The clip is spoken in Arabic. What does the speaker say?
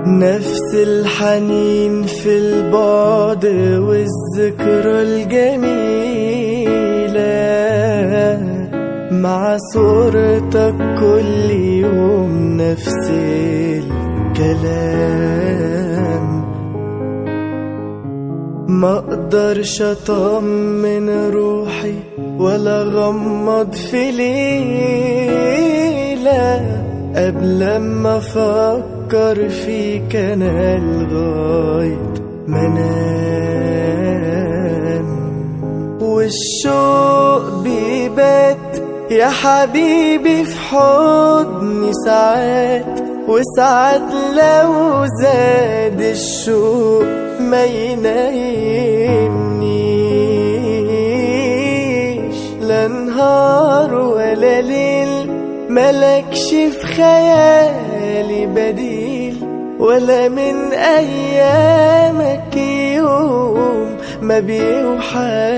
نفس الحنين في البعد والذكرى الجميلة، مع صورتك كل يوم نفس الكلام. ما اقدرش اطمن روحي ولا غمض في ليلة قبل ما افكر فيك انا لغاية ما انام. والشوق بيبات يا حبيبي في حضني ساعات، وساعات لو زاد الشوق ما ينايمنيش. لا نهار ولا ليل ملكش في خيالي بديل، ولا من أيامك يوم ما بيوحشني.